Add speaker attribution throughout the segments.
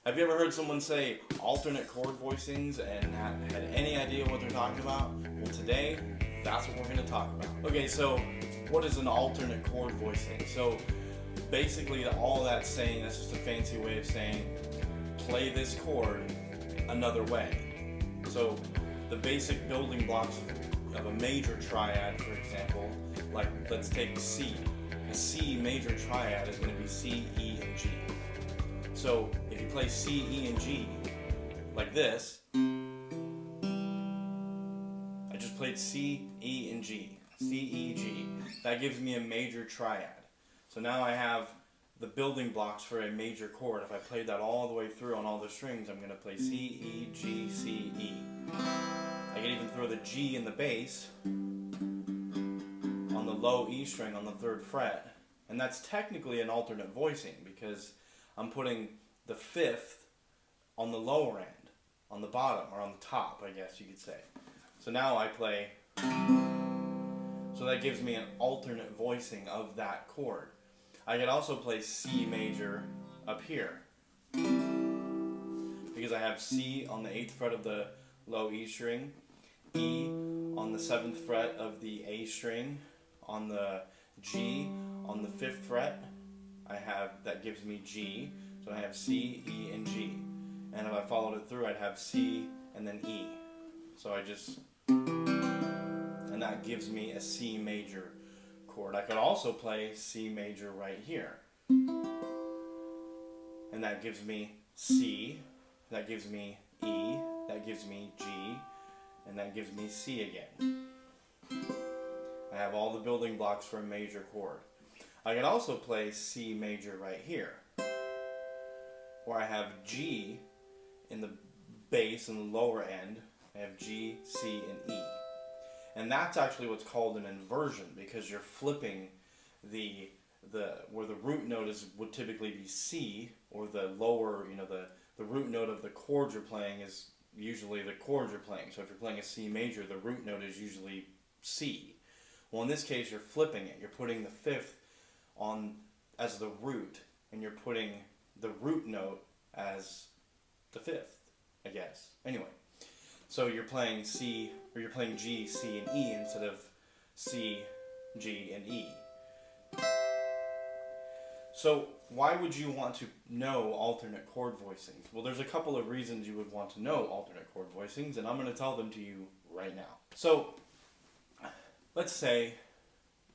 Speaker 1: Have you ever heard someone say alternate chord voicings and not had any idea what they're talking about? Well, today, that's what we're going to talk about. Okay, so what is an alternate chord voicing? So basically, all that's saying, that's just a fancy way of saying play this chord another way. So the basic building blocks of a major triad, for example, like let's take C. A C major triad is going to be C, E, and G. So if you play C, E, and G like this, I just played C, E, and G. C, E, G. That gives me a major triad. So now I have the building blocks for a major chord. If I played that all the way through on all the strings, I'm going to play C, E, G, C, E. I can even throw the G in the bass on the low E string on the 3rd fret. And that's technically an alternate voicing because I'm putting the 5th on the lower end, on the bottom, or on the top, I guess you could say. So now I play, so that gives me an alternate voicing of that chord. I could also play C major up here, because I have C on the 8th fret of the low E string, E on the 7th fret of the A string, on the G on the 5th fret, that gives me G, so I have C, E, and G. And if I followed it through, I'd have C and then E. So and that gives me a C major chord. I could also play C major right here. And that gives me C, that gives me E, that gives me G, and that gives me C again. I have all the building blocks for a major chord. I can also play C major right here, where I have G in the bass and the lower end. I have G, C, and E. And that's actually what's called an inversion, because you're flipping where the root note would typically be C, or the lower, the root note of the chord you're playing is usually the chord you're playing. So if you're playing a C major, the root note is usually C. Well, in this case, you're flipping it. You're putting the 5th on as the root, and you're putting the root note as the 5th, I guess. Anyway, so you're playing C, or you're playing G, C, and E instead of C, G, and E. So why would you want to know alternate chord voicings? Well, there's a couple of reasons you would want to know alternate chord voicings, and I'm going to tell them to you right now. So let's say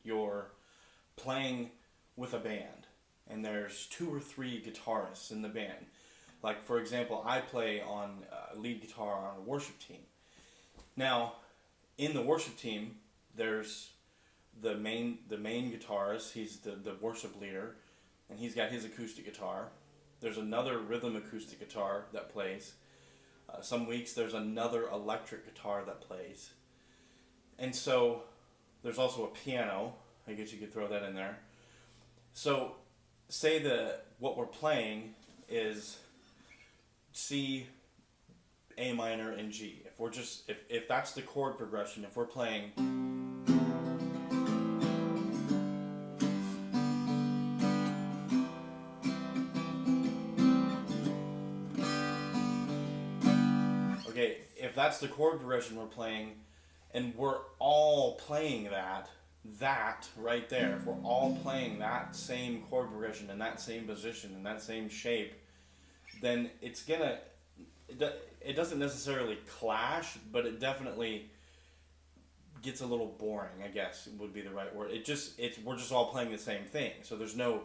Speaker 1: you're playing with a band, and there's 2 or 3 guitarists in the band. Like, for example, I play on lead guitar on a worship team. Now, in the worship team, there's the main guitarist. He's the worship leader, and he's got his acoustic guitar. There's another rhythm acoustic guitar that plays. Some weeks there's another electric guitar that plays. And so there's also a piano. I guess you could throw that in there. So say that what we're playing is C, A minor, and G. If we're just if that's the chord progression, if we're playing okay, if that's the chord progression we're playing, and we're all playing that right there, if we're all playing that same chord progression in that same position, in that same shape, then it doesn't necessarily clash, but it definitely gets a little boring, I guess would be the right word. We're just all playing the same thing. So there's no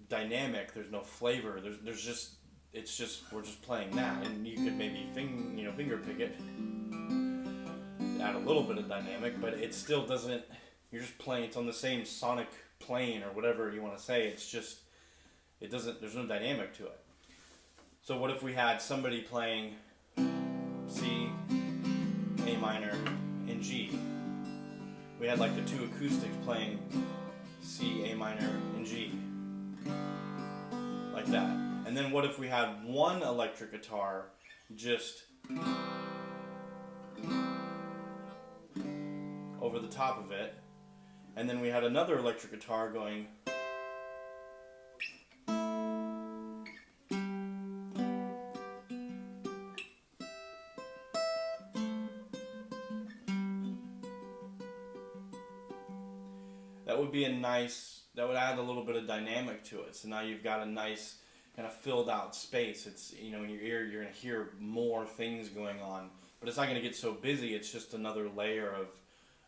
Speaker 1: dynamic, there's no flavor, we're just playing that. And you could maybe finger pick it, add a little bit of dynamic, but it still doesn't, you're just playing, it's on the same sonic plane or whatever you want to say. There's no dynamic to it. So what if we had somebody playing C, A minor, and G? We had like the 2 acoustics playing C, A minor, and G. Like that. And then what if we had one electric guitar just over the top of it, and then we had another electric guitar going that would be a nice, that would add a little bit of dynamic to it. So now you've got a nice kind of filled out space. It's, you know, in your ear you're going to hear more things going on, but it's not going to get so busy. It's just another layer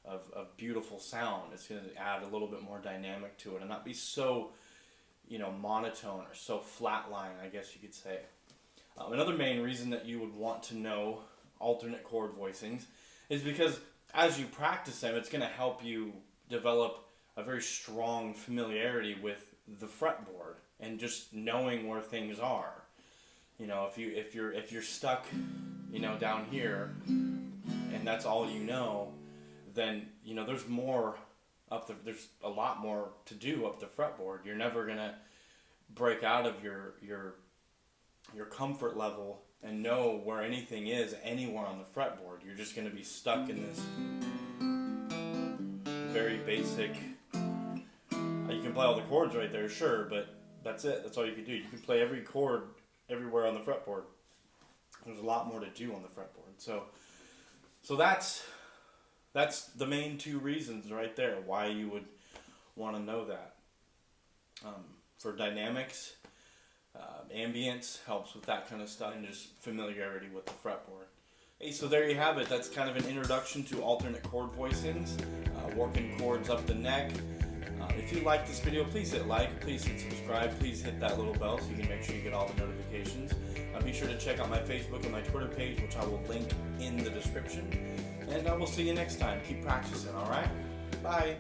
Speaker 1: of beautiful sound. It's going to add a little bit more dynamic to it and not be so, you know, monotone or so flatline, I guess you could say. Another main reason that you would want to know alternate chord voicings is because as you practice them, it's going to help you develop a very strong familiarity with the fretboard and just knowing where things are. You know, if you're stuck, you know, down here and that's all you know, then, you know, there's there's a lot more to do up the fretboard. You're never gonna break out of your comfort level and know where anything is anywhere on the fretboard. You're just gonna be stuck in this very basic. You can play all the chords right there, sure, but that's it. That's all you can do. You can play every chord everywhere on the fretboard. There's a lot more to do on the fretboard. So that's the main two reasons right there why you would want to know that. For dynamics, ambience helps with that kind of stuff, and just familiarity with the fretboard. Hey, so there you have it. That's kind of an introduction to alternate chord voicings, working chords up the neck. If you like this video, please hit like, please hit subscribe, please hit that little bell so you can make sure you get all the notifications. Be sure to check out my Facebook and my Twitter page, which I will link in the description. And I will see you next time. Keep practicing, alright? Bye!